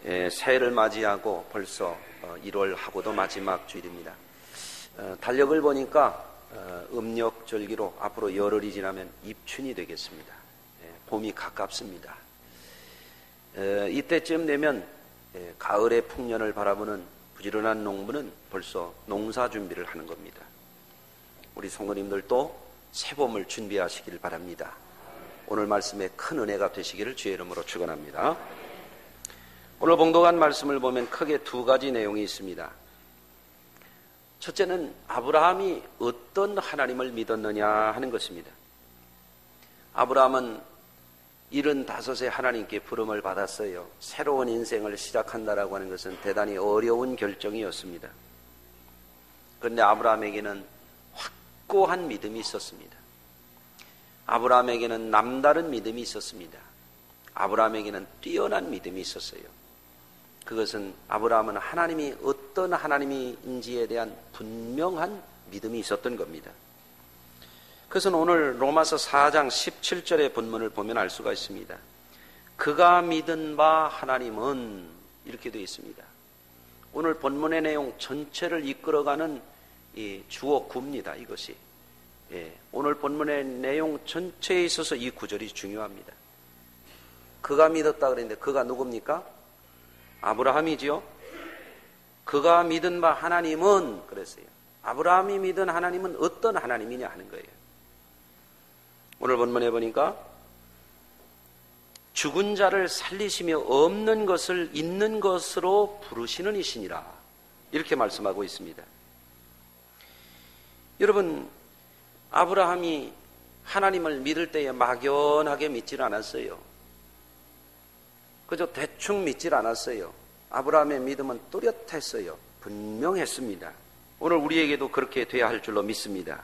새해를 맞이하고 벌써 1월하고도 마지막 주일입니다. 달력을 보니까 음력절기로 앞으로 열흘이 지나면 입춘이 되겠습니다. 봄이 가깝습니다. 이때쯤 되면 가을의 풍년을 바라보는 부지런한 농부는 벌써 농사 준비를 하는 겁니다. 우리 성도님들도 새봄을 준비하시길 바랍니다. 오늘 말씀에 큰 은혜가 되시기를 주의 이름으로 축원합니다. 오늘 봉독한 말씀을 보면 크게 두 가지 내용이 있습니다. 첫째는 아브라함이 어떤 하나님을 믿었느냐 하는 것입니다. 아브라함은 75세 하나님께 부름을 받았어요. 새로운 인생을 시작한다라고 하는 것은 대단히 어려운 결정이었습니다. 그런데 아브라함에게는 확고한 믿음이 있었습니다. 아브라함에게는 남다른 믿음이 있었습니다. 아브라함에게는 뛰어난 믿음이 있었어요. 그것은 아브라함은 하나님이 어떤 하나님인지에 대한 분명한 믿음이 있었던 겁니다. 그것은 오늘 로마서 4장 17절의 본문을 보면 알 수가 있습니다. 그가 믿은 바 하나님은 이렇게 되어 있습니다. 오늘 본문의 내용 전체를 이끌어가는 이 주어 구입니다. 이것이 오늘 본문의 내용 전체에 있어서 이 구절이 중요합니다. 그가 믿었다 그랬는데 그가 누굽니까? 아브라함이지요. 그가 믿은 바 하나님은 그랬어요. 아브라함이 믿은 하나님은 어떤 하나님이냐 하는 거예요. 오늘 본문에 보니까 죽은 자를 살리시며 없는 것을 있는 것으로 부르시는 이시니라 이렇게 말씀하고 있습니다. 여러분, 아브라함이 하나님을 믿을 때에 막연하게 믿질 않았어요. 그저 대충 믿질 않았어요. 아브라함의 믿음은 뚜렷했어요. 분명했습니다. 오늘 우리에게도 그렇게 돼야 할 줄로 믿습니다.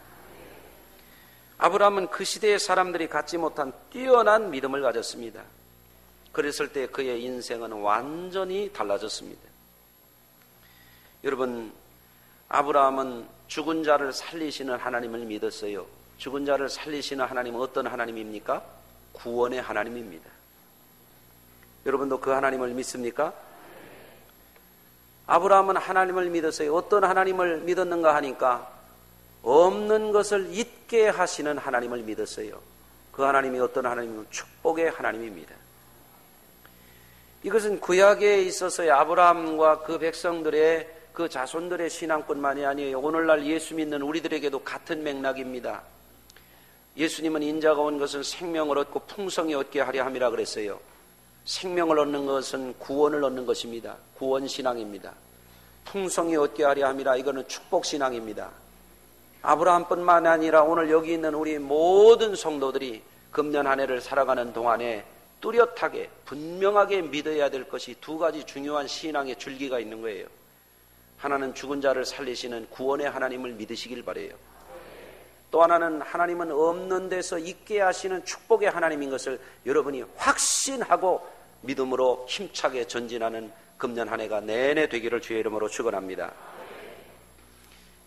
아브라함은 그 시대의 사람들이 갖지 못한 뛰어난 믿음을 가졌습니다. 그랬을 때 그의 인생은 완전히 달라졌습니다. 여러분, 아브라함은 죽은 자를 살리시는 하나님을 믿었어요. 죽은 자를 살리시는 하나님은 어떤 하나님입니까? 구원의 하나님입니다. 여러분도 그 하나님을 믿습니까? 아브라함은 하나님을 믿었어요. 어떤 하나님을 믿었는가 하니까 없는 것을 있게 하시는 하나님을 믿었어요. 그 하나님이 어떤 하나님이면 축복의 하나님입니다. 이것은 구약에 있어서의 아브라함과 그 백성들의 그 자손들의 신앙뿐만이 아니에요. 오늘날 예수 믿는 우리들에게도 같은 맥락입니다. 예수님은 인자가 온 것은 생명을 얻고 풍성히 얻게 하려 함이라 그랬어요. 생명을 얻는 것은 구원을 얻는 것입니다. 구원신앙입니다. 풍성히 얻게 하려 함이라 이거는 축복신앙입니다. 아브라함뿐만 아니라 오늘 여기 있는 우리 모든 성도들이 금년 한 해를 살아가는 동안에 뚜렷하게 분명하게 믿어야 될 것이 두 가지 중요한 신앙의 줄기가 있는 거예요. 하나는 죽은 자를 살리시는 구원의 하나님을 믿으시길 바라요. 또 하나는 하나님은 없는 데서 있게 하시는 축복의 하나님인 것을 여러분이 확신하고 믿음으로 힘차게 전진하는 금년 한 해가 내내 되기를 주의 이름으로 축원합니다.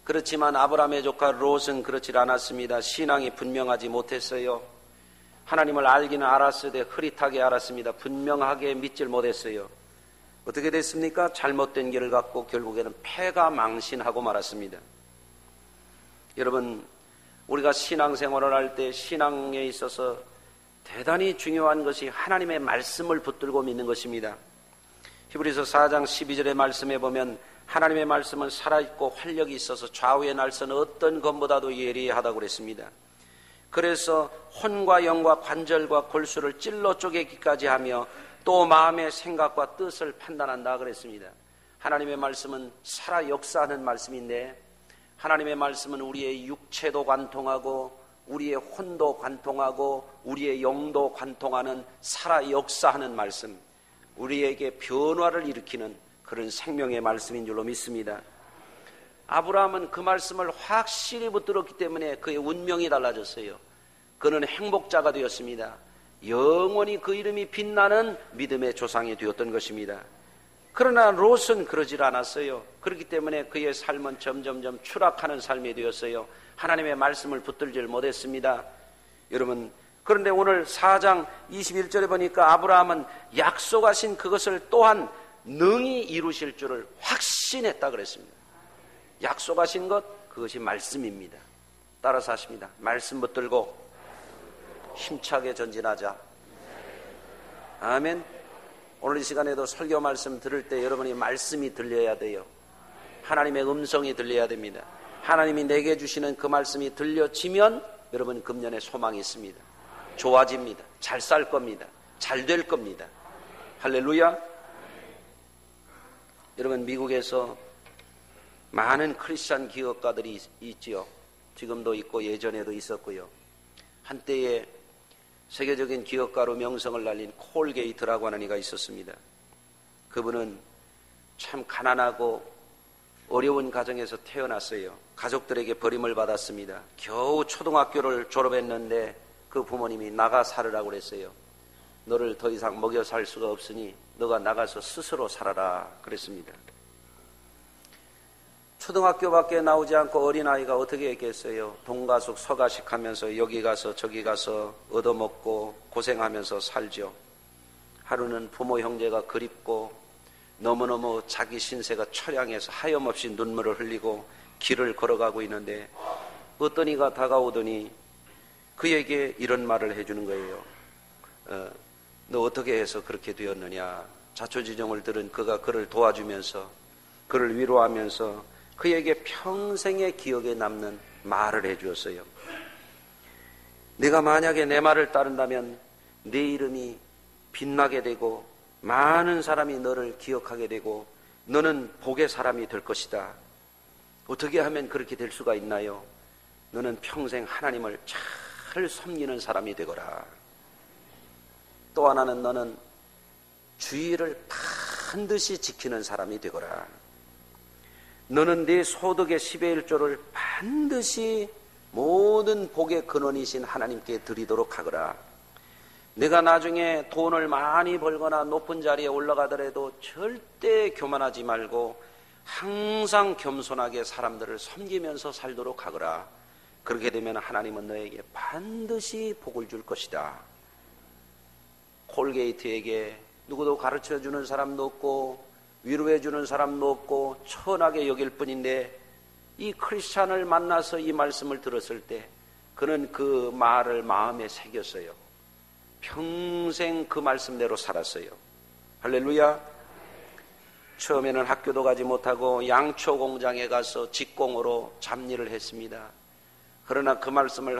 그렇지만 아브라함의 조카 롯은 그렇지 않았습니다. 신앙이 분명하지 못했어요. 하나님을 알기는 알았으되 흐릿하게 알았습니다. 분명하게 믿질 못했어요. 어떻게 됐습니까? 잘못된 길을 갖고 결국에는 패가 망신하고 말았습니다. 여러분, 우리가 신앙생활을 할 때 신앙에 있어서 대단히 중요한 것이 하나님의 말씀을 붙들고 믿는 것입니다. 히브리서 4장 12절의 말씀에 보면 하나님의 말씀은 살아있고 활력이 있어서 좌우의 날선 어떤 검보다도 예리하다고 그랬습니다. 그래서 혼과 영과 관절과 골수를 찔러 쪼개기까지 하며 또 마음의 생각과 뜻을 판단한다 그랬습니다. 하나님의 말씀은 살아 역사하는 말씀인데 하나님의 말씀은 우리의 육체도 관통하고 우리의 혼도 관통하고 우리의 영도 관통하는 살아 역사하는 말씀, 우리에게 변화를 일으키는 그런 생명의 말씀인 줄로 믿습니다. 아브라함은 그 말씀을 확실히 붙들었기 때문에 그의 운명이 달라졌어요. 그는 행복자가 되었습니다. 영원히 그 이름이 빛나는 믿음의 조상이 되었던 것입니다. 그러나 롯은 그러질 않았어요. 그렇기 때문에 그의 삶은 점점점 추락하는 삶이 되었어요. 하나님의 말씀을 붙들질 못했습니다. 여러분, 그런데 오늘 4장 21절에 보니까 아브라함은 약속하신 그것을 또한 능히 이루실 줄을 확신했다 그랬습니다. 약속하신 것, 그것이 말씀입니다. 따라서 하십니다. 말씀 붙들고 힘차게 전진하자. 아멘. 오늘 이 시간에도 설교 말씀 들을 때 여러분이 말씀이 들려야 돼요. 하나님의 음성이 들려야 됩니다. 하나님이 내게 주시는 그 말씀이 들려지면 여러분 금년에 소망이 있습니다. 좋아집니다. 잘 살 겁니다. 잘 될 겁니다. 할렐루야. 여러분, 미국에서 많은 크리스찬 기업가들이 있지요. 지금도 있고 예전에도 있었고요. 한때에 세계적인 기업가로 명성을 날린 콜게이트라고 하는 이가 있었습니다. 그분은 참 가난하고 어려운 가정에서 태어났어요. 가족들에게 버림을 받았습니다. 겨우 초등학교를 졸업했는데 그 부모님이 나가 살으라고 그랬어요. 너를 더 이상 먹여 살 수가 없으니 너가 나가서 스스로 살아라 그랬습니다. 초등학교밖에 나오지 않고 어린아이가 어떻게 했겠어요? 동가숙 서가식 하면서 여기 가서 저기 가서 얻어먹고 고생하면서 살죠. 하루는 부모 형제가 그립고 너무너무 자기 신세가 처량해서 하염없이 눈물을 흘리고 길을 걸어가고 있는데 어떤 이가 다가오더니 그에게 이런 말을 해주는 거예요. 너 어떻게 해서 그렇게 되었느냐. 자초지종을 들은 그가 그를 도와주면서 그를 위로하면서 그에게 평생의 기억에 남는 말을 해주었어요. 네가 만약에 내 말을 따른다면 네 이름이 빛나게 되고 많은 사람이 너를 기억하게 되고 너는 복의 사람이 될 것이다. 어떻게 하면 그렇게 될 수가 있나요? 너는 평생 하나님을 잘 섬기는 사람이 되거라. 또 하나는 너는 주의를 반드시 지키는 사람이 되거라. 너는 네 소득의 10의 1조를 반드시 모든 복의 근원이신 하나님께 드리도록 하거라. 내가 나중에 돈을 많이 벌거나 높은 자리에 올라가더라도 절대 교만하지 말고 항상 겸손하게 사람들을 섬기면서 살도록 하거라. 그렇게 되면 하나님은 너에게 반드시 복을 줄 것이다. 콜게이트에게 누구도 가르쳐주는 사람도 없고 위로해주는 사람도 없고 천하게 여길 뿐인데 이 크리스찬을 만나서 이 말씀을 들었을 때 그는 그 말을 마음에 새겼어요. 평생 그 말씀대로 살았어요. 할렐루야. 처음에는 학교도 가지 못하고 양초 공장에 가서 직공으로 잡일을 했습니다. 그러나 그 말씀을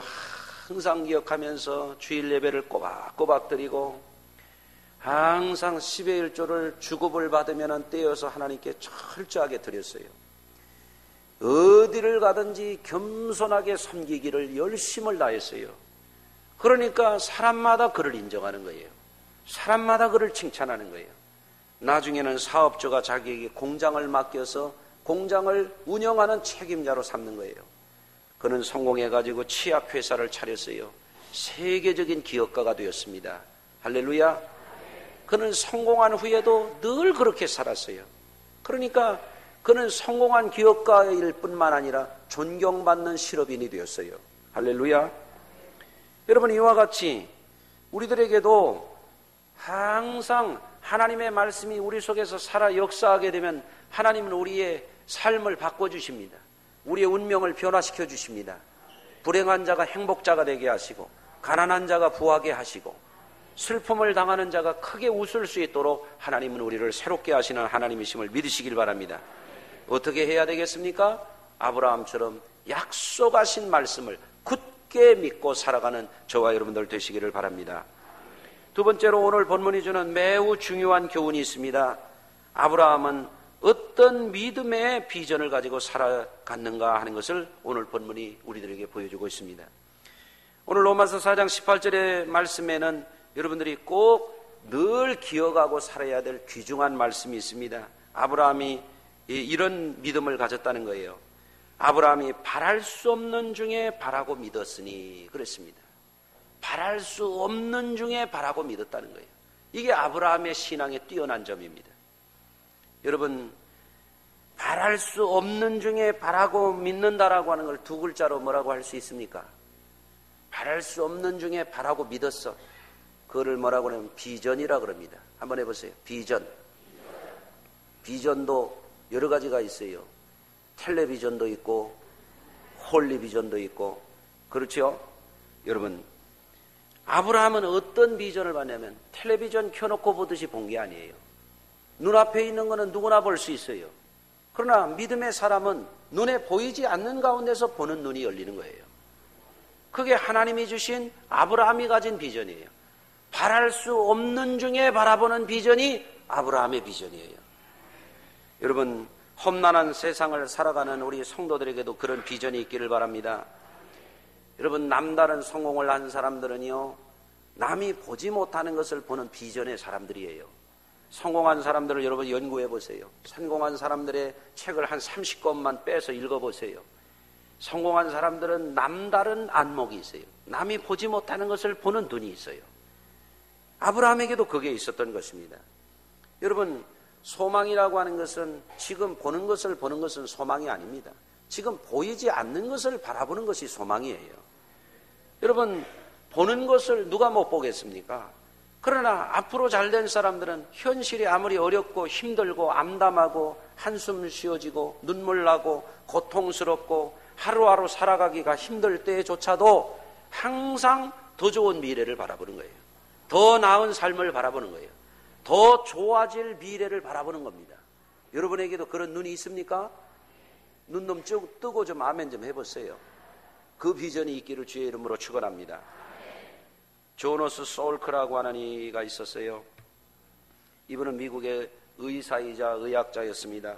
항상 기억하면서 주일 예배를 꼬박꼬박 드리고 항상 10의 1조를 주급을 받으면 떼어서 하나님께 철저하게 드렸어요. 어디를 가든지 겸손하게 섬기기를 열심을 다했어요. 그러니까 사람마다 그를 인정하는 거예요. 사람마다 그를 칭찬하는 거예요. 나중에는 사업주가 자기에게 공장을 맡겨서 공장을 운영하는 책임자로 삼는 거예요. 그는 성공해가지고 치약회사를 차렸어요. 세계적인 기업가가 되었습니다. 할렐루야. 그는 성공한 후에도 늘 그렇게 살았어요. 그러니까 그는 성공한 기업가일 뿐만 아니라 존경받는 실업인이 되었어요. 할렐루야. 여러분, 이와 같이 우리들에게도 항상 하나님의 말씀이 우리 속에서 살아 역사하게 되면 하나님은 우리의 삶을 바꿔주십니다. 우리의 운명을 변화시켜 주십니다. 불행한 자가 행복자가 되게 하시고 가난한 자가 부하게 하시고 슬픔을 당하는 자가 크게 웃을 수 있도록 하나님은 우리를 새롭게 하시는 하나님이심을 믿으시길 바랍니다. 어떻게 해야 되겠습니까? 아브라함처럼 약속하신 말씀을 굳게 믿고 살아가는 저와 여러분들 되시기를 바랍니다. 두 번째로 오늘 본문이 주는 매우 중요한 교훈이 있습니다. 아브라함은 어떤 믿음의 비전을 가지고 살아갔는가 하는 것을 오늘 본문이 우리들에게 보여주고 있습니다. 오늘 로마서 4장 18절의 말씀에는 여러분들이 꼭 늘 기억하고 살아야 될 귀중한 말씀이 있습니다. 아브라함이 이런 믿음을 가졌다는 거예요. 아브라함이 바랄 수 없는 중에 바라고 믿었으니 그랬습니다. 바랄 수 없는 중에 바라고 믿었다는 거예요. 이게 아브라함의 신앙의 뛰어난 점입니다. 여러분, 바랄 수 없는 중에 바라고 믿는다라고 하는 걸 두 글자로 뭐라고 할 수 있습니까? 바랄 수 없는 중에 바라고 믿었어. 그거를 뭐라고 하냐면 비전이라 그럽니다. 한번 해보세요. 비전. 비전도 여러 가지가 있어요. 텔레비전도 있고 홀리비전도 있고, 그렇죠? 여러분, 아브라함은 어떤 비전을 봤냐면 텔레비전 켜놓고 보듯이 본 게 아니에요. 눈앞에 있는 거는 누구나 볼 수 있어요. 그러나 믿음의 사람은 눈에 보이지 않는 가운데서 보는 눈이 열리는 거예요. 그게 하나님이 주신 아브라함이 가진 비전이에요. 바랄 수 없는 중에 바라보는 비전이 아브라함의 비전이에요. 여러분, 험난한 세상을 살아가는 우리 성도들에게도 그런 비전이 있기를 바랍니다. 여러분, 남다른 성공을 한 사람들은요, 남이 보지 못하는 것을 보는 비전의 사람들이에요. 성공한 사람들을 여러분 연구해 보세요. 성공한 사람들의 책을 한 30권만 빼서 읽어보세요. 성공한 사람들은 남다른 안목이 있어요. 남이 보지 못하는 것을 보는 눈이 있어요. 아브라함에게도 그게 있었던 것입니다. 여러분, 소망이라고 하는 것은 지금 보는 것을 보는 것은 소망이 아닙니다. 지금 보이지 않는 것을 바라보는 것이 소망이에요. 여러분, 보는 것을 누가 못 보겠습니까? 그러나 앞으로 잘된 사람들은 현실이 아무리 어렵고 힘들고 암담하고 한숨 쉬어지고 눈물 나고 고통스럽고 하루하루 살아가기가 힘들 때조차도 항상 더 좋은 미래를 바라보는 거예요. 더 나은 삶을 바라보는 거예요. 더 좋아질 미래를 바라보는 겁니다. 여러분에게도 그런 눈이 있습니까? 눈 좀 쭉 뜨고 좀 아멘 좀 해보세요. 그 비전이 있기를 주의 이름으로 축원합니다. 조너스 소울크라고 하는 이가 있었어요. 이분은 미국의 의사이자 의학자였습니다.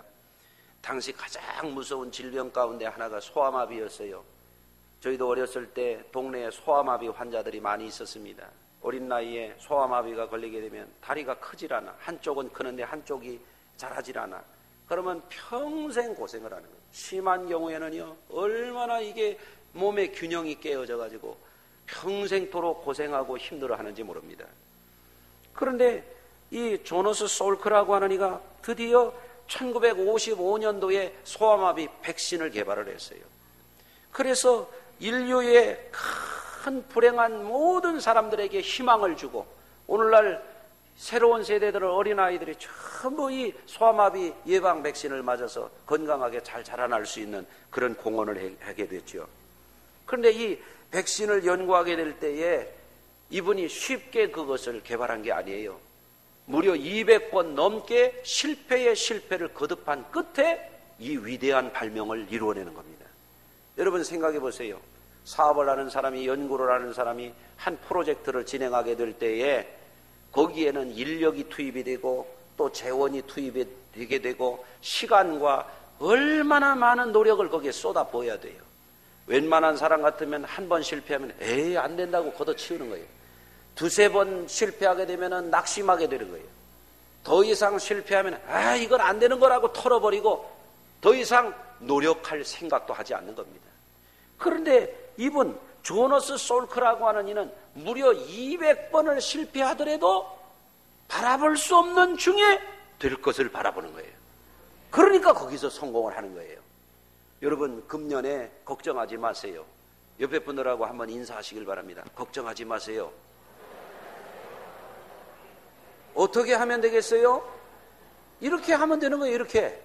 당시 가장 무서운 질병 가운데 하나가 소아마비였어요. 저희도 어렸을 때 동네에 소아마비 환자들이 많이 있었습니다. 어린 나이에 소아마비가 걸리게 되면 다리가 크질 않아. 한쪽은 크는데 한쪽이 자라질 않아. 그러면 평생 고생을 하는 거예요. 심한 경우에는요, 얼마나 이게 몸의 균형이 깨어져 가지고 평생토록 고생하고 힘들어하는지 모릅니다. 그런데 이 조너스 소울크라고 하는 이가 드디어 1955년도에 소아마비 백신을 개발을 했어요. 그래서 인류의 큰 불행한 모든 사람들에게 희망을 주고, 오늘날 새로운 세대들의 어린아이들이 전부 이 소아마비 예방 백신을 맞아서 건강하게 잘 자라날 수 있는 그런 공헌을 하게 됐죠. 그런데 이 백신을 연구하게 될 때에 이분이 쉽게 그것을 개발한 게 아니에요. 무려 200번 넘게 실패의 실패를 거듭한 끝에 이 위대한 발명을 이루어내는 겁니다. 여러분 생각해 보세요. 사업을 하는 사람이, 연구를 하는 사람이 한 프로젝트를 진행하게 될 때에 거기에는 인력이 투입이 되고 또 재원이 투입이 되게 되고 시간과 얼마나 많은 노력을 거기에 쏟아부어야 돼요. 웬만한 사람 같으면 한 번 실패하면 에이 안 된다고 걷어치우는 거예요. 두세 번 실패하게 되면 낙심하게 되는 거예요. 더 이상 실패하면 아 이건 안 되는 거라고 털어버리고 더 이상 노력할 생각도 하지 않는 겁니다. 그런데 이분 조너스 소울크라고 하는 이는 무려 200번을 실패하더라도 바라볼 수 없는 중에 될 것을 바라보는 거예요. 그러니까 거기서 성공을 하는 거예요. 여러분 금년에 걱정하지 마세요. 옆에 분들하고 한번 인사하시길 바랍니다. 걱정하지 마세요. 어떻게 하면 되겠어요? 이렇게 하면 되는 거예요. 이렇게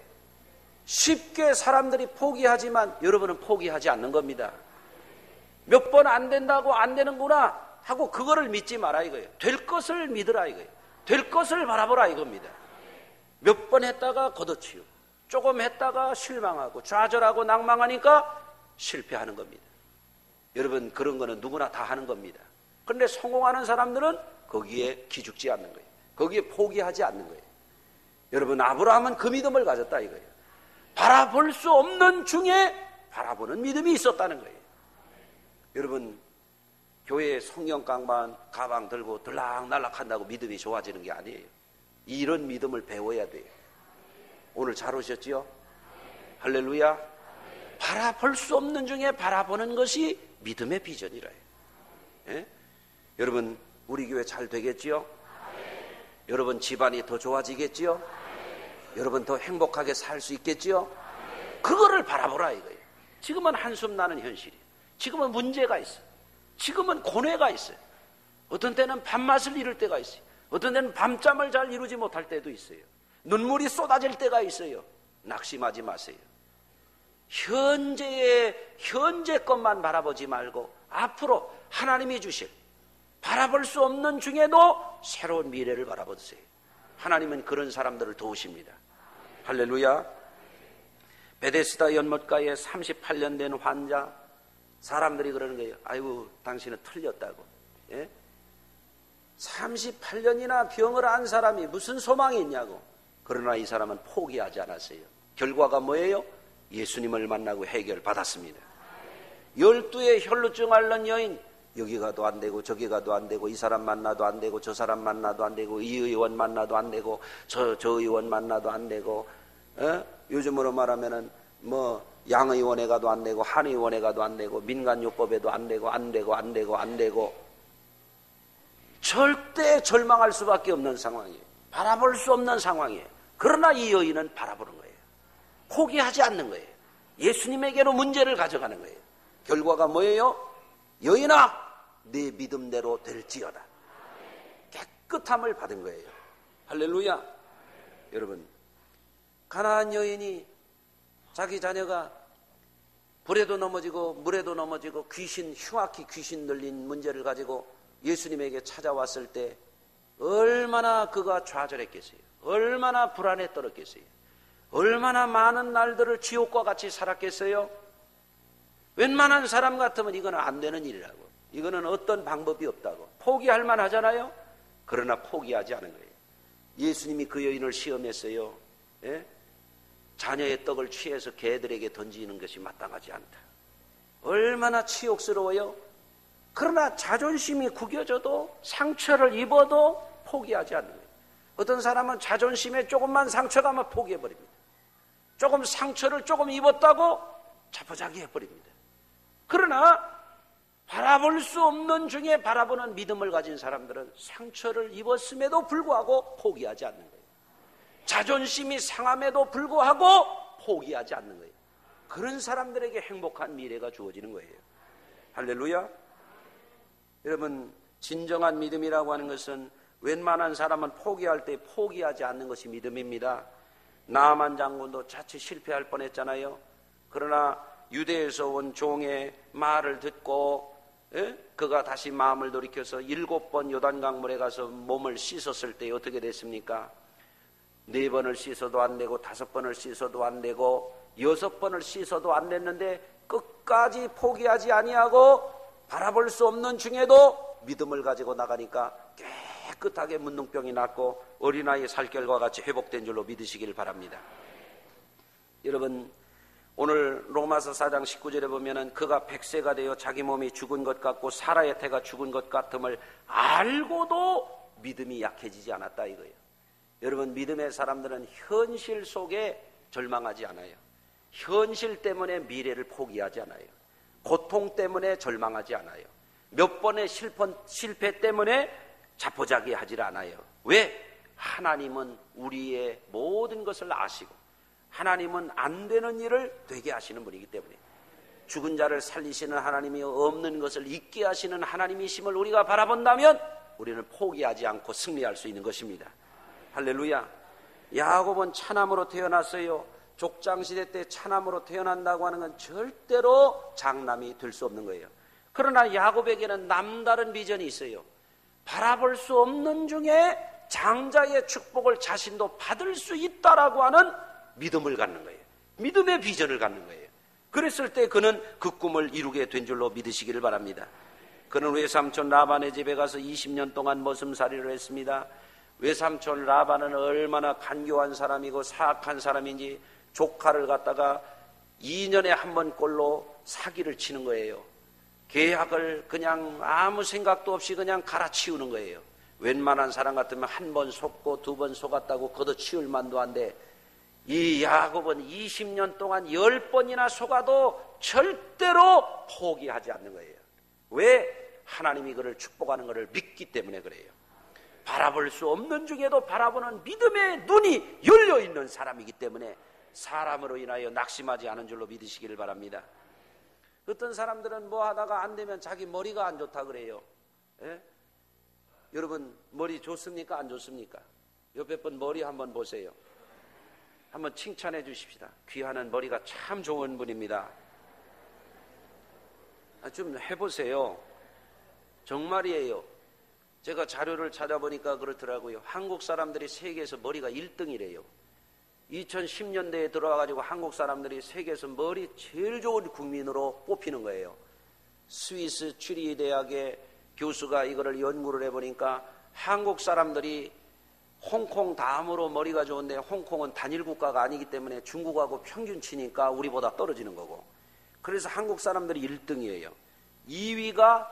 쉽게 사람들이 포기하지만 여러분은 포기하지 않는 겁니다. 몇 번 안 된다고 안 되는구나 하고 그거를 믿지 마라 이거예요. 될 것을 믿으라 이거예요. 될 것을 바라보라 이겁니다. 몇 번 했다가 걷어치우고 조금 했다가 실망하고 좌절하고 낭망하니까 실패하는 겁니다. 여러분 그런 거는 누구나 다 하는 겁니다. 그런데 성공하는 사람들은 거기에 기죽지 않는 거예요. 거기에 포기하지 않는 거예요. 여러분 아브라함은 그 믿음을 가졌다 이거예요. 바라볼 수 없는 중에 바라보는 믿음이 있었다는 거예요. 여러분 교회에 성경 강반 가방 들고 들락날락 한다고 믿음이 좋아지는 게 아니에요. 이런 믿음을 배워야 돼요. 오늘 잘 오셨지요? 할렐루야. 바라볼 수 없는 중에 바라보는 것이 믿음의 비전이라요. 예? 여러분 우리 교회 잘 되겠지요? 여러분 집안이 더 좋아지겠지요? 여러분 더 행복하게 살 수 있겠지요? 그거를 바라보라 이거예요. 지금은 한숨 나는 현실이에요. 지금은 문제가 있어요. 지금은 고뇌가 있어요. 어떤 때는 밥맛을 잃을 때가 있어요. 어떤 때는 밤잠을 잘 이루지 못할 때도 있어요. 눈물이 쏟아질 때가 있어요. 낙심하지 마세요. 현재 것만 바라보지 말고 앞으로 하나님이 주실 바라볼 수 없는 중에도 새로운 미래를 바라보세요. 하나님은 그런 사람들을 도우십니다. 할렐루야. 베데스다 연못가에 38년 된 환자, 사람들이 그러는 거예요. 아이고, 당신은 틀렸다고. 예? 38년이나 병을 안 사람이 무슨 소망이 있냐고. 그러나 이 사람은 포기하지 않았어요. 결과가 뭐예요? 예수님을 만나고 해결받았습니다. 12의 혈루증 앓는 여인, 여기 가도 안 되고 저기 가도 안 되고 이 사람 만나도 안 되고 저 사람 만나도 안 되고 이 의원 만나도 안 되고 저 의원 만나도 안 되고, 요즘으로 말하면은 뭐 양의원에 가도 안 되고 한의원에 가도 안 되고 민간요법에도 안 되고 절대 절망할 수밖에 없는 상황이에요. 바라볼 수 없는 상황이에요. 그러나 이 여인은 바라보는 거예요. 포기하지 않는 거예요. 예수님에게로 문제를 가져가는 거예요. 결과가 뭐예요? 여인아, 네 믿음대로 될지어다. 깨끗함을 받은 거예요. 할렐루야. 여러분, 가나안 여인이 자기 자녀가 불에도 넘어지고 물에도 넘어지고 흉악히 귀신 들린 문제를 가지고 예수님에게 찾아왔을 때 얼마나 그가 좌절했겠어요. 얼마나 불안에 떨었겠어요. 얼마나 많은 날들을 지옥과 같이 살았겠어요. 웬만한 사람 같으면 이거는 안 되는 일이라고, 이거는 어떤 방법이 없다고 포기할 만하잖아요. 그러나 포기하지 않은 거예요. 예수님이 그 여인을 시험했어요. 예? 자녀의 떡을 취해서 개들에게 던지는 것이 마땅하지 않다. 얼마나 치욕스러워요. 그러나 자존심이 구겨져도 상처를 입어도 포기하지 않는 거예요. 어떤 사람은 자존심에 조금만 상처가 면 포기해버립니다. 조금 상처를 조금 입었다고 자포자기 해버립니다. 그러나 바라볼 수 없는 중에 바라보는 믿음을 가진 사람들은 상처를 입었음에도 불구하고 포기하지 않는 거예요. 자존심이 상함에도 불구하고 포기하지 않는 거예요. 그런 사람들에게 행복한 미래가 주어지는 거예요. 할렐루야. 여러분, 진정한 믿음이라고 하는 것은 웬만한 사람은 포기할 때 포기하지 않는 것이 믿음입니다. 나아만 장군도 자칫 실패할 뻔했잖아요. 그러나 유대에서 온 종의 말을 듣고 그가 다시 마음을 돌이켜서 7번 요단강물에 가서 몸을 씻었을 때 어떻게 됐습니까? 4번을 씻어도 안 되고 5번을 씻어도 안 되고 6번을 씻어도 안 됐는데 끝까지 포기하지 아니하고 바라볼 수 없는 중에도 믿음을 가지고 나가니까 깨끗하게 문둥병이 낫고 어린아이의 살결과 같이 회복된 줄로 믿으시길 바랍니다. 여러분, 오늘 로마서 4장 19절에 보면은 그가 100세가 되어 자기 몸이 죽은 것 같고 사라의 태가 죽은 것 같음을 알고도 믿음이 약해지지 않았다 이거예요. 여러분, 믿음의 사람들은 현실 속에 절망하지 않아요. 현실 때문에 미래를 포기하지 않아요. 고통 때문에 절망하지 않아요. 몇 번의 실패 때문에 자포자기하지 않아요. 왜? 하나님은 우리의 모든 것을 아시고 하나님은 안 되는 일을 되게 하시는 분이기 때문에, 죽은 자를 살리시는 하나님이 없는 것을 있게 하시는 하나님이심을 우리가 바라본다면 우리는 포기하지 않고 승리할 수 있는 것입니다. 할렐루야. 야곱은 차남으로 태어났어요. 족장시대 때 차남으로 태어난다고 하는 건 절대로 장남이 될 수 없는 거예요. 그러나 야곱에게는 남다른 비전이 있어요. 바라볼 수 없는 중에 장자의 축복을 자신도 받을 수 있다라고 하는 믿음을 갖는 거예요. 믿음의 비전을 갖는 거예요. 그랬을 때 그는 그 꿈을 이루게 된 줄로 믿으시기를 바랍니다. 그는 외삼촌 라반의 집에 가서 20년 동안 머슴살이를 했습니다. 외삼촌 라반은 얼마나 간교한 사람이고 사악한 사람인지 조카를 갖다가 2년에 한 번 꼴로 사기를 치는 거예요. 계약을 그냥 아무 생각도 없이 그냥 갈아치우는 거예요. 웬만한 사람 같으면 한 번 속고 2번 속았다고 걷어치울 만도 한데 이 야곱은 20년 동안 10번이나 속아도 절대로 포기하지 않는 거예요. 왜? 하나님이 그를 축복하는 것을 믿기 때문에 그래요. 바라볼 수 없는 중에도 바라보는 믿음의 눈이 열려있는 사람이기 때문에 사람으로 인하여 낙심하지 않은 줄로 믿으시기를 바랍니다. 어떤 사람들은 뭐 하다가 안 되면 자기 머리가 안 좋다 그래요. 예? 여러분, 머리 좋습니까? 안 좋습니까? 옆에 분 머리 한번 보세요. 한번 칭찬해 주십시다. 귀하는 머리가 참 좋은 분입니다. 좀 해보세요. 정말이에요. 제가 자료를 찾아보니까 그렇더라고요. 한국 사람들이 세계에서 머리가 1등이래요. 2010년대에 들어와가지고 한국 사람들이 세계에서 머리 제일 좋은 국민으로 뽑히는 거예요. 스위스 추리 대학의 교수가 이거를 연구를 해보니까 한국 사람들이 홍콩 다음으로 머리가 좋은데 홍콩은 단일 국가가 아니기 때문에 중국하고 평균치니까 우리보다 떨어지는 거고, 그래서 한국 사람들이 1등이에요. 2위가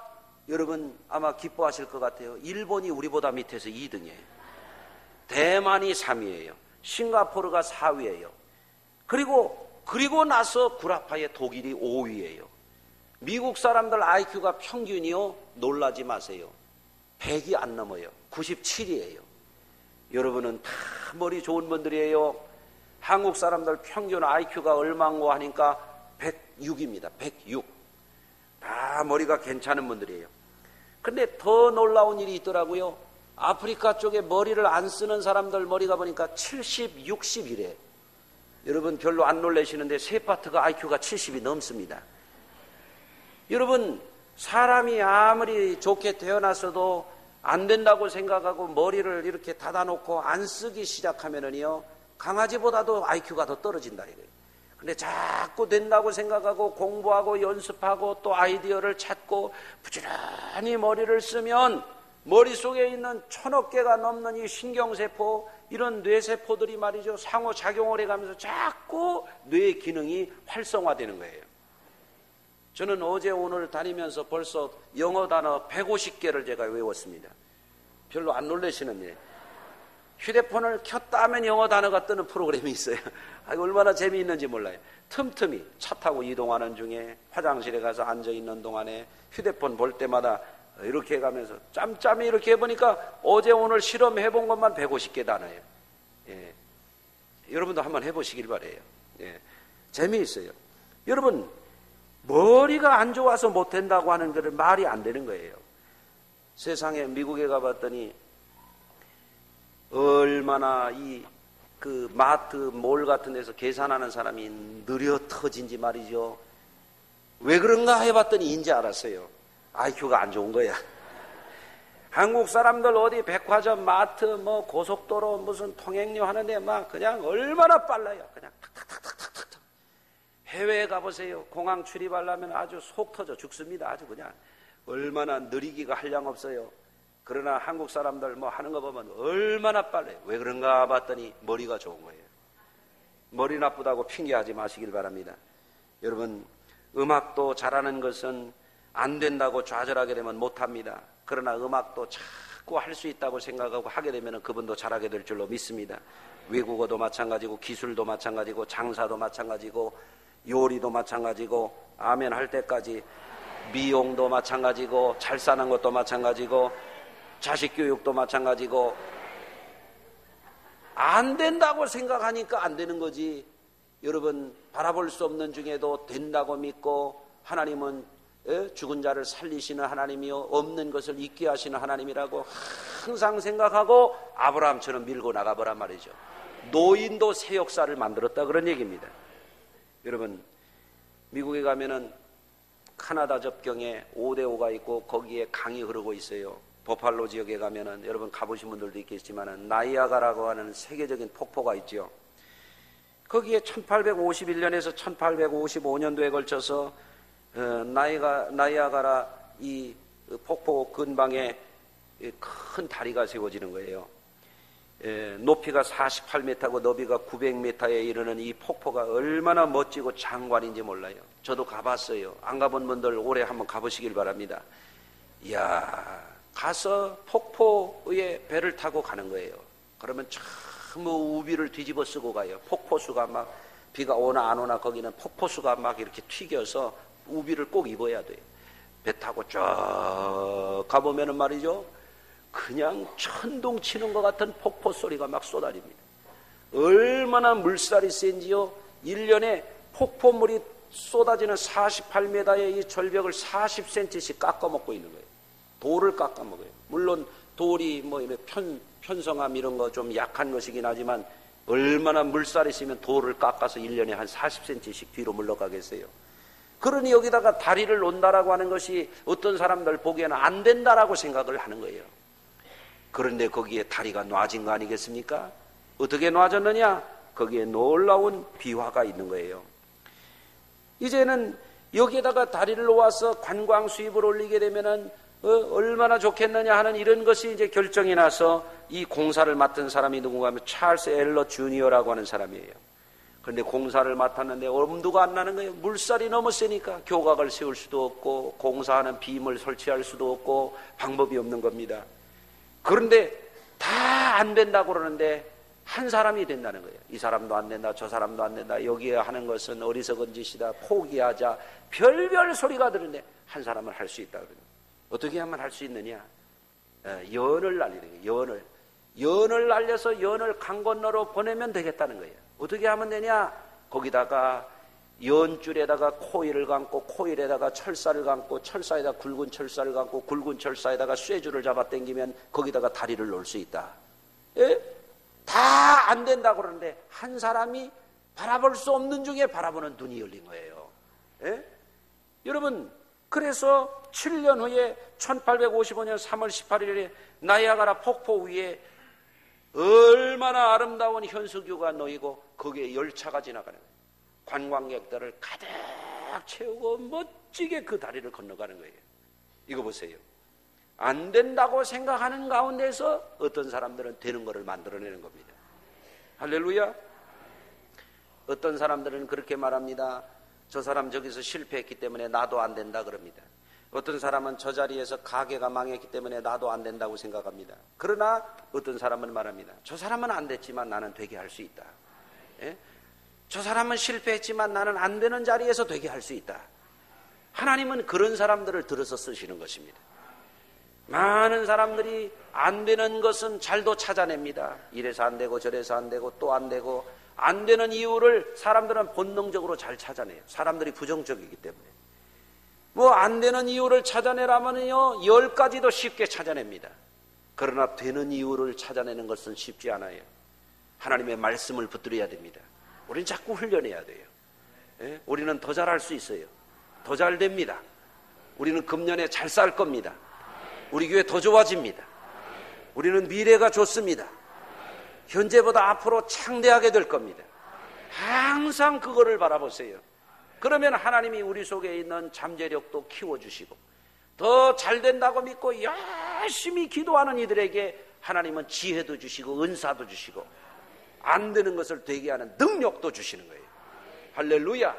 여러분 아마 기뻐하실 것 같아요. 일본이 우리보다 밑에서 2등이에요. 대만이 3위예요. 싱가포르가 4위예요. 그리고 나서 구라파의 독일이 5위예요. 미국 사람들 IQ가 평균이요, 놀라지 마세요. 100이 안 넘어요. 97이에요. 여러분은 다 머리 좋은 분들이에요. 한국 사람들 평균 IQ가 얼마인고 하니까 106입니다. 106. 다 머리가 괜찮은 분들이에요. 근데 더 놀라운 일이 있더라고요. 아프리카 쪽에 머리를 안 쓰는 사람들 머리가 보니까 70, 60이래. 여러분 별로 안 놀라시는데 세파트가 IQ가 70이 넘습니다. 여러분 사람이 아무리 좋게 태어났어도 안 된다고 생각하고 머리를 이렇게 닫아놓고 안 쓰기 시작하면은요, 강아지보다도 IQ가 더 떨어진다 이거예요. 근데 자꾸 된다고 생각하고 공부하고 연습하고 또 아이디어를 찾고 부지런히 머리를 쓰면 머릿속에 있는 1000억 개가 넘는 이 신경세포, 이런 뇌세포들이 말이죠, 상호작용을 해가면서 자꾸 뇌의 기능이 활성화되는 거예요. 저는 어제 오늘 다니면서 벌써 영어 단어 150개를 제가 외웠습니다. 별로 안 놀라시는데 휴대폰을 켰다 하면 영어 단어가 뜨는 프로그램이 있어요. 얼마나 재미있는지 몰라요. 틈틈이 차 타고 이동하는 중에, 화장실에 가서 앉아있는 동안에 휴대폰 볼 때마다 이렇게 해가면서 짬짬이 이렇게 해보니까 어제 오늘 실험해본 것만 150개 단어예요. 예. 여러분도 한번 해보시길 바라요. 예. 재미있어요. 여러분 머리가 안 좋아서 못된다고 하는 것은 말이 안 되는 거예요. 세상에 미국에 가봤더니 얼마나 그 마트 몰 같은 데서 계산하는 사람이 느려 터진지 말이죠. 왜 그런가 해봤더니 이제 알았어요. IQ가 안 좋은 거야. 한국 사람들 어디 백화점, 마트, 뭐 고속도로 무슨 통행료 하는데 막 그냥 얼마나 빨라요. 그냥 탁탁탁탁탁탁. 해외에 가보세요. 공항 출입하려면 아주 속 터져 죽습니다. 아주 그냥 얼마나 느리기가 한량없어요. 그러나 한국 사람들 뭐 하는 거 보면 얼마나 빨라요. 왜 그런가 봤더니 머리가 좋은 거예요. 머리 나쁘다고 핑계하지 마시길 바랍니다. 여러분 음악도 잘하는 것은 안 된다고 좌절하게 되면 못합니다. 그러나 음악도 자꾸 할 수 있다고 생각하고 하게 되면 그분도 잘하게 될 줄로 믿습니다. 외국어도 마찬가지고 기술도 마찬가지고 장사도 마찬가지고 요리도 마찬가지고 아멘 할 때까지 미용도 마찬가지고 잘 사는 것도 마찬가지고 자식 교육도 마찬가지고 안 된다고 생각하니까 안 되는 거지. 여러분 바라볼 수 없는 중에도 된다고 믿고 하나님은 죽은 자를 살리시는 하나님이요 없는 것을 있게 하시는 하나님이라고 항상 생각하고 아브라함처럼 밀고 나가보란 말이죠. 노인도 새 역사를 만들었다 그런 얘기입니다. 여러분 미국에 가면은 카나다 접경에 5대5가 있고 거기에 강이 흐르고 있어요. 버팔로 지역에 가면은 여러분 가보신 분들도 있겠지만은 나이아가라고 하는 세계적인 폭포가 있죠. 거기에 1851년에서 1855년도에 걸쳐서 나이아가라 이 폭포 근방에 큰 다리가 세워지는 거예요. 높이가 48m고 너비가 900m에 이르는 이 폭포가 얼마나 멋지고 장관인지 몰라요. 저도 가봤어요. 안 가본 분들 올해 한번 가보시길 바랍니다. 이야, 가서 폭포에 배를 타고 가는 거예요. 그러면 참 우비를 뒤집어 쓰고 가요. 폭포수가 막 비가 오나 안 오나 거기는 폭포수가 막 이렇게 튀겨서 우비를 꼭 입어야 돼요. 배 타고 쫙 가보면은 말이죠, 그냥 천둥 치는 것 같은 폭포 소리가 막 쏟아집니다. 얼마나 물살이 센지요. 1년에 폭포물이 쏟아지는 48m의 이 절벽을 40cm씩 깎아먹고 있는 거예요. 돌을 깎아먹어요. 물론 돌이 뭐 편성함 이런 거 좀 약한 것이긴 하지만 얼마나 물살이 있으면 돌을 깎아서 1년에 한 40cm씩 뒤로 물러가겠어요. 그러니 여기다가 다리를 놓는다라고 하는 것이 어떤 사람들 보기에는 안 된다라고 생각을 하는 거예요. 그런데 거기에 다리가 놔진 거 아니겠습니까? 어떻게 놔졌느냐? 거기에 놀라운 비화가 있는 거예요. 이제는 여기에다가 다리를 놓아서 관광 수입을 올리게 되면은 얼마나 좋겠느냐 하는 이런 것이 이제 결정이 나서 이 공사를 맡은 사람이 누군가 하면 찰스 엘러 주니어라고 하는 사람이에요. 그런데 공사를 맡았는데 엄두가 안 나는 거예요. 물살이 너무 세니까 교각을 세울 수도 없고 공사하는 빔을 설치할 수도 없고 방법이 없는 겁니다. 그런데 다 안 된다고 그러는데 한 사람이 된다는 거예요. 이 사람도 안 된다, 저 사람도 안 된다, 여기에 하는 것은 어리석은 짓이다, 포기하자, 별별 소리가 들는데 한 사람은 할 수 있다. 어떻게 하면 할 수 있느냐? 연을 날리는 거예요. 연을 날려서 연을 강 건너로 보내면 되겠다는 거예요. 어떻게 하면 되냐? 거기다가 연줄에다가 코일을 감고 코일에다가 철사를 감고 철사에다 굵은 철사를 감고 굵은 철사에다가 쇠줄을 잡아 당기면 거기다가 다리를 놓을 수 있다. 다 안 된다고 그러는데 한 사람이 바라볼 수 없는 중에 바라보는 눈이 열린 거예요. 여러분, 그래서 7년 후에 1855년 3월 18일에 나이아가라 폭포 위에 얼마나 아름다운 현수교가 놓이고 거기에 열차가 지나가는 거예요. 관광객들을 가득 채우고 멋지게 그 다리를 건너가는 거예요. 이거 보세요. 안 된다고 생각하는 가운데서 어떤 사람들은 되는 것을 만들어내는 겁니다. 할렐루야. 어떤 사람들은 그렇게 말합니다. 저 사람 저기서 실패했기 때문에 나도 안 된다 그럽니다. 어떤 사람은 저 자리에서 가게가 망했기 때문에 나도 안 된다고 생각합니다. 그러나 어떤 사람은 말합니다. 저 사람은 안 됐지만 나는 되게 할 수 있다. 저 사람은 실패했지만 나는 안 되는 자리에서 되게 할 수 있다. 하나님은 그런 사람들을 들어서 쓰시는 것입니다. 많은 사람들이 안 되는 것은 잘도 찾아냅니다. 이래서 안 되고 저래서 안 되고 또 안 되고 안 되는 이유를 사람들은 본능적으로 잘 찾아내요. 사람들이 부정적이기 때문에. 뭐 안 되는 이유를 찾아내라면요 10가지도 쉽게 찾아냅니다. 그러나 되는 이유를 찾아내는 것은 쉽지 않아요. 하나님의 말씀을 붙들어야 됩니다. 우리는 자꾸 훈련해야 돼요. 우리는 더 잘할 수 있어요. 더 잘 됩니다. 우리는 금년에 잘 살 겁니다. 우리 교회 더 좋아집니다. 우리는 미래가 좋습니다. 현재보다 앞으로 창대하게 될 겁니다. 항상 그거를 바라보세요. 그러면 하나님이 우리 속에 있는 잠재력도 키워주시고 더 잘 된다고 믿고 열심히 기도하는 이들에게 하나님은 지혜도 주시고 은사도 주시고 안 되는 것을 되게 하는 능력도 주시는 거예요. 할렐루야.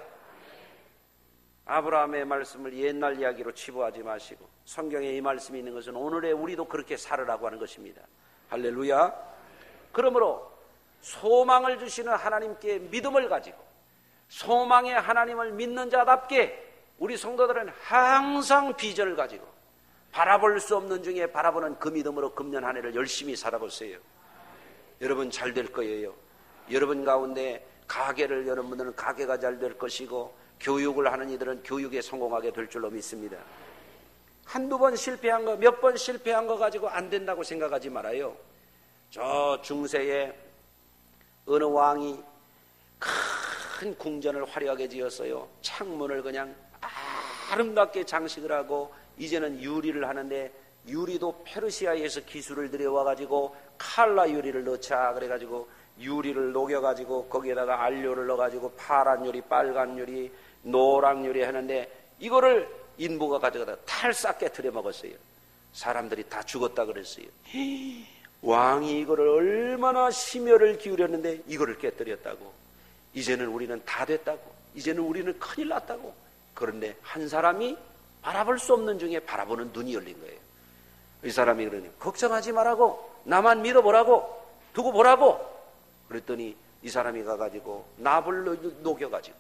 아브라함의 말씀을 옛날 이야기로 치부하지 마시고 성경에 이 말씀이 있는 것은 오늘의 우리도 그렇게 살으라고 하는 것입니다. 할렐루야. 그러므로 소망을 주시는 하나님께 믿음을 가지고 소망의 하나님을 믿는 자답게 우리 성도들은 항상 비전을 가지고 바라볼 수 없는 중에 바라보는 그 믿음으로 금년 한 해를 열심히 살아보세요. 여러분 잘 될 거예요. 여러분 가운데 가게를 여는 분들은 가게가 잘 될 것이고 교육을 하는 이들은 교육에 성공하게 될 줄로 믿습니다. 한두 번 실패한 거, 몇 번 실패한 거 가지고 안 된다고 생각하지 말아요. 저 중세에 어느 왕이 큰 궁전을 화려하게 지었어요. 창문을 그냥 아름답게 장식을 하고 이제는 유리를 하는데 유리도 페르시아에서 기술을 들여와가지고 칼라 유리를 넣자 그래가지고 유리를 녹여가지고 거기에다가 안료를 넣어가지고 파란 유리, 빨간 유리, 노랑 유리 하는데 이거를 인부가 가져가다가 탈싹 깨트려 먹었어요. 사람들이 다 죽었다 그랬어요. 왕이 이거를 얼마나 심혈을 기울였는데 이거를 깨뜨렸다고. 이제는 우리는 다 됐다고. 이제는 우리는 큰일 났다고. 그런데 한 사람이 바라볼 수 없는 중에 바라보는 눈이 열린 거예요. 이 사람이 그러니 걱정하지 말라고, 나만 믿어보라고, 두고 보라고. 그랬더니 이 사람이 가가지고 납을 녹여가지고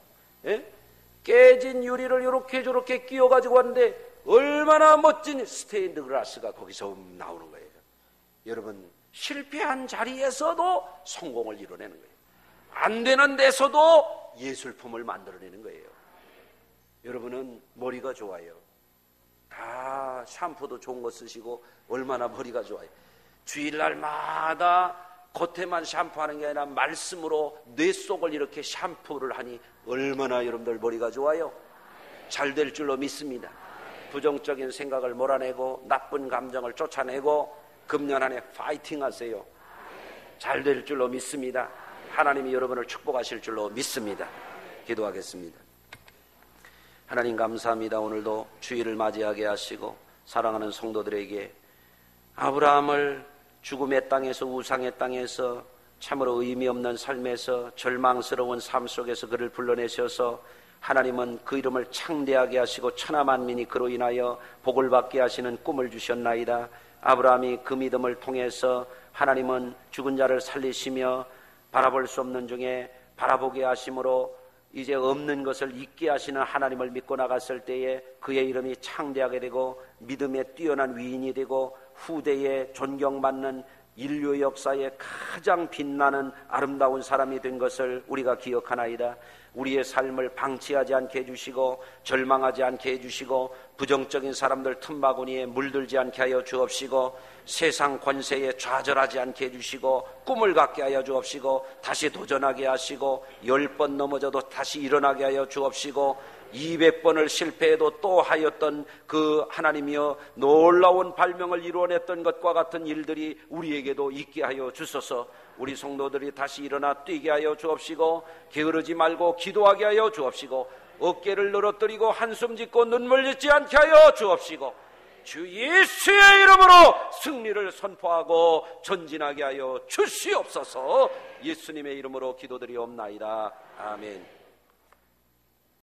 깨진 유리를 이렇게 저렇게 끼워가지고 왔는데 얼마나 멋진 스테인드 글라스가 거기서 나오는 거예요. 여러분, 실패한 자리에서도 성공을 이뤄내는 거예요. 안 되는 데서도 예술품을 만들어내는 거예요. 여러분은 머리가 좋아요. 다 샴푸도 좋은 거 쓰시고 얼마나 머리가 좋아요. 주일날마다 겉에만 샴푸하는 게 아니라 말씀으로 뇌 속을 이렇게 샴푸를 하니 얼마나 여러분들 머리가 좋아요. 잘 될 줄로 믿습니다. 부정적인 생각을 몰아내고 나쁜 감정을 쫓아내고 금년 한 해 파이팅 하세요. 잘 될 줄로 믿습니다. 하나님이 여러분을 축복하실 줄로 믿습니다. 기도하겠습니다. 하나님 감사합니다. 오늘도 주일을 맞이하게 하시고 사랑하는 성도들에게 아브라함을 죽음의 땅에서, 우상의 땅에서, 참으로 의미 없는 삶에서, 절망스러운 삶 속에서 그를 불러내셔서 하나님은 그 이름을 창대하게 하시고 천하만민이 그로 인하여 복을 받게 하시는 꿈을 주셨나이다. 아브라함이 그 믿음을 통해서 하나님은 죽은 자를 살리시며 바라볼 수 없는 중에 바라보게 하심으로 이제 없는 것을 있게 하시는 하나님을 믿고 나갔을 때에 그의 이름이 창대하게 되고 믿음에 뛰어난 위인이 되고 후대에 존경받는 인류 역사에 가장 빛나는 아름다운 사람이 된 것을 우리가 기억하나이다. 우리의 삶을 방치하지 않게 해주시고 절망하지 않게 해주시고 부정적인 사람들 틈바구니에 물들지 않게 하여 주옵시고 세상 권세에 좌절하지 않게 해주시고 꿈을 갖게 하여 주옵시고 다시 도전하게 하시고 10번 넘어져도 다시 일어나게 하여 주옵시고 200번을 실패해도 또 하였던 그 하나님이여 놀라운 발명을 이루어냈던 것과 같은 일들이 우리에게도 있게 하여 주소서. 우리 성도들이 다시 일어나 뛰게 하여 주옵시고 게으르지 말고 기도하게 하여 주옵시고 어깨를 늘어뜨리고 한숨 짓고 눈물 짓지 않게 하여 주옵시고 주 예수의 이름으로 승리를 선포하고 전진하게 하여 주시옵소서. 예수님의 이름으로 기도드리옵나이다. 아멘.